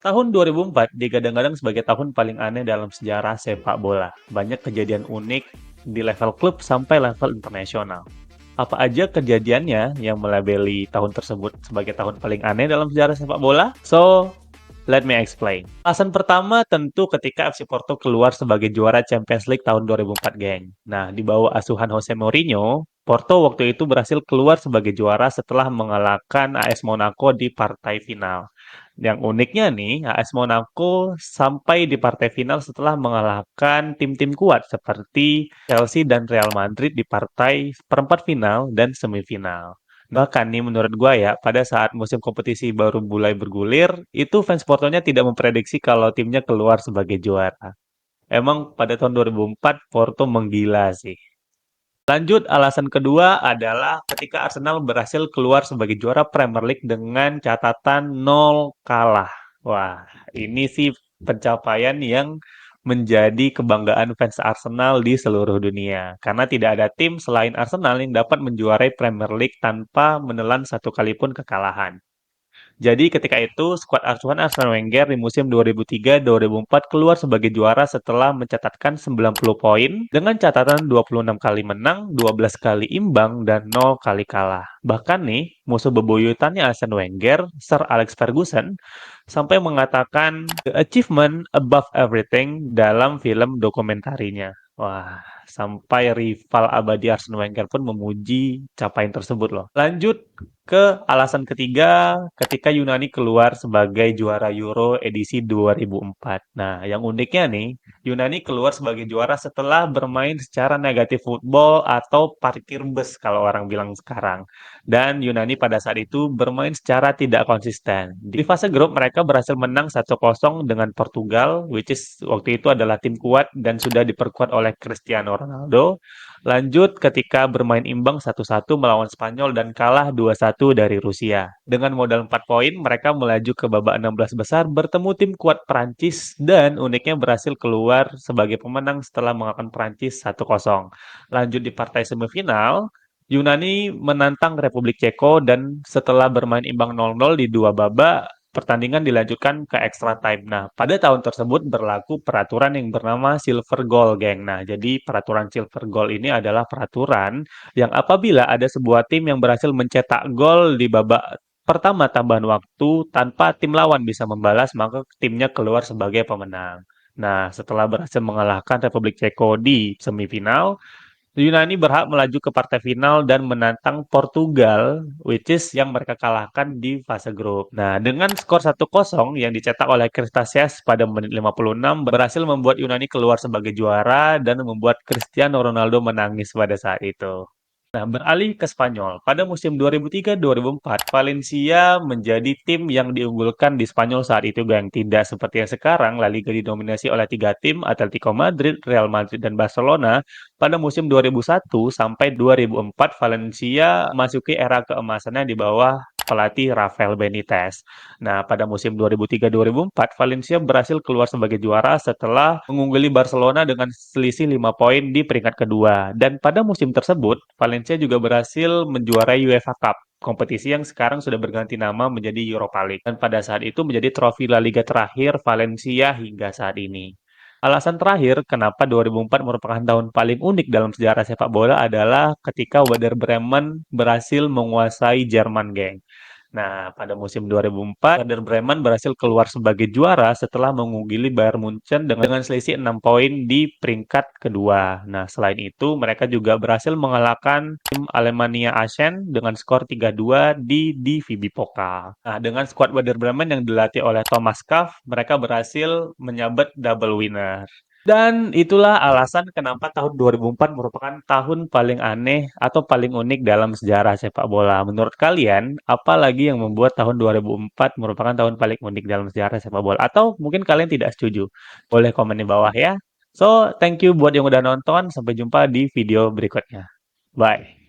Tahun 2004 digadang-gadang sebagai tahun paling aneh dalam sejarah sepak bola. Banyak kejadian unik di level klub sampai level internasional. Apa aja kejadiannya yang melabeli tahun tersebut sebagai tahun paling aneh dalam sejarah sepak bola? So, let me explain. Alasan pertama tentu ketika FC Porto keluar sebagai juara Champions League tahun 2004, geng. Nah, di bawah asuhan Jose Mourinho, Porto waktu itu berhasil keluar sebagai juara setelah mengalahkan AS Monaco di partai final. Yang uniknya nih, AS Monaco sampai di partai final setelah mengalahkan tim-tim kuat seperti Chelsea dan Real Madrid di partai perempat final dan semifinal. Bahkan nih menurut gua ya, pada saat musim kompetisi baru mulai bergulir, itu fans Portonya tidak memprediksi kalau timnya keluar sebagai juara. Emang pada tahun 2004 Porto menggila sih. Lanjut, alasan kedua adalah ketika Arsenal berhasil keluar sebagai juara Premier League dengan catatan 0 kalah. Wah, ini sih pencapaian yang menjadi kebanggaan fans Arsenal di seluruh dunia. Karena tidak ada tim selain Arsenal yang dapat menjuarai Premier League tanpa menelan satu kali pun kekalahan. Jadi ketika itu, skuad asuhan Arsene Wenger di musim 2003-2004 keluar sebagai juara setelah mencatatkan 90 poin dengan catatan 26 kali menang, 12 kali imbang, dan 0 kali kalah. Bahkan nih, musuh bebuyutannya Arsene Wenger, Sir Alex Ferguson, sampai mengatakan the achievement above everything dalam film dokumentarinya. Wah, sampai rival abadi Arsene Wenger pun memuji capaian tersebut loh. Lanjut ke alasan ketiga, ketika Yunani keluar sebagai juara Euro edisi 2004. Nah, yang uniknya nih, Yunani keluar sebagai juara setelah bermain secara negatif football atau parkir bus kalau orang bilang sekarang. Dan Yunani pada saat itu bermain secara tidak konsisten. Di fase grup mereka berhasil menang 1-0 dengan Portugal, which is waktu itu adalah tim kuat dan sudah diperkuat oleh Cristiano Ronaldo. Lanjut ketika bermain imbang 1-1 melawan Spanyol dan kalah 2-1 dari Rusia. Dengan modal 4 poin, mereka melaju ke babak 16 besar bertemu tim kuat Prancis dan uniknya berhasil keluar sebagai pemenang setelah mengalahkan Prancis 1-0. Lanjut di partai semifinal, Yunani menantang Republik Ceko dan setelah bermain imbang 0-0 di dua babak, pertandingan dilanjutkan ke extra time. Nah, pada tahun tersebut berlaku peraturan yang bernama silver goal, geng. Nah, jadi peraturan silver goal ini adalah peraturan yang apabila ada sebuah tim yang berhasil mencetak gol di babak pertama tambahan waktu tanpa tim lawan bisa membalas, maka timnya keluar sebagai pemenang. Nah, setelah berhasil mengalahkan Republik Ceko di semifinal, Yunani berhak melaju ke partai final dan menantang Portugal, which is yang mereka kalahkan di fase grup. Nah, dengan skor 1-0 yang dicetak oleh Christasias pada menit 56 berhasil membuat Yunani keluar sebagai juara dan membuat Cristiano Ronaldo menangis pada saat itu. Nah, beralih ke Spanyol. Pada musim 2003-2004, Valencia menjadi tim yang diunggulkan di Spanyol saat itu, gang. Tidak seperti yang sekarang, La Liga didominasi oleh tiga tim, Atletico Madrid, Real Madrid, dan Barcelona. Pada musim 2001 sampai 2004, Valencia memasuki era keemasannya di bawah pelatih Rafael Benitez. Nah, pada musim 2003-2004, Valencia berhasil keluar sebagai juara setelah mengungguli Barcelona dengan selisih 5 poin di peringkat kedua. Dan pada musim tersebut, Valencia juga berhasil menjuarai UEFA Cup, kompetisi yang sekarang sudah berganti nama menjadi Europa League. Dan pada saat itu menjadi trofi La Liga terakhir Valencia hingga saat ini. Alasan terakhir kenapa 2004 merupakan tahun paling unik dalam sejarah sepak bola adalah ketika Werder Bremen berhasil menguasai Jerman, geng. Nah, pada musim 2004, Werder Bremen berhasil keluar sebagai juara setelah mengungguli Bayern Munchen dengan selisih 6 poin di peringkat kedua. Nah, selain itu, mereka juga berhasil mengalahkan tim Alemannia Aachen dengan skor 3-2 di DFB Pokal. Nah, dengan skuad Werder Bremen yang dilatih oleh Thomas Kaff, mereka berhasil menyabet double winner. Dan itulah alasan kenapa tahun 2004 merupakan tahun paling aneh atau paling unik dalam sejarah sepak bola. Menurut kalian, apa lagi yang membuat tahun 2004 merupakan tahun paling unik dalam sejarah sepak bola? Atau mungkin kalian tidak setuju? Boleh komen di bawah ya. So, thank you buat yang udah nonton. Sampai jumpa di video berikutnya. Bye.